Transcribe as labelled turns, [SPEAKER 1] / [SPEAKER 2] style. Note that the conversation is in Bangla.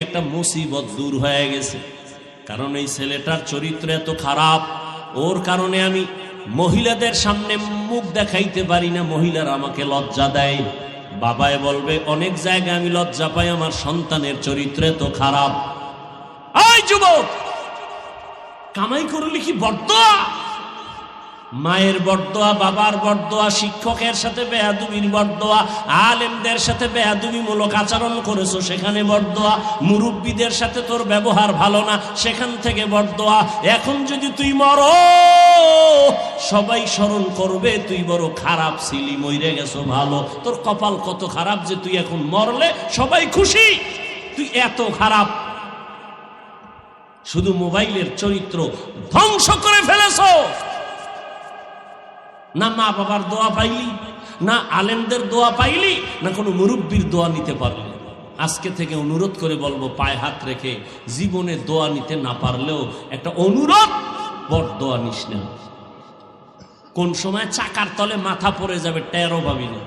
[SPEAKER 1] একটা মুসিবত দূর হয়ে গেছে, কারণ এই ছেলেটার চরিত্র এত খারাপ, ওর কারণে আমি মহিলাদের সামনে মুখ দেখাইতে পারি না, মহিলারা আমাকে লজ্জা দেয়। বাবায় বলবে অনেক জায়গায় আমি লজ্জা পাই, আমার সন্তানের চরিত্র এত খারাপ। এই যুবক, কামাই করলি কি বরদোয়া? মায়ের বরদোয়া, বাবার বরদোয়া, শিক্ষকের সাথে বেয়াদবির বরদোয়া, আলেমদের সাথে বেয়াদবিমূলক আচরণ করেছো সেখানে বরদোয়া, মুরব্বীদের সাথে তোর ব্যবহার ভালো না সেখান থেকে বরদোয়া। এখন যদি তুই মরো, সবাই স্মরণ করবে তুই বড় খারাপ ছিলি, মরে গেছো ভালো। তোর কপাল কত খারাপ যে তুই এখন মরলে সবাই খুশি, তুই এত খারাপ। শুধু মোবাইলের চরিত্র ধ্বংস করে ফেলেছো। না মা বাবার দোয়া পাইলি, না আলেমদের দোয়া পাইলি, না কোনো মুরব্বীর দোয়া নিতে পারলি। আজকে থেকে অনুরোধ করে বলবো, পায়ে হাত রেখে, জীবনে দোয়া নিতে না পারলেও একটা অনুরোধ, বড় দোয়া নিস না। কোন সময় চাকার তলে মাথা পড়ে যাবে টেরও পাবি না।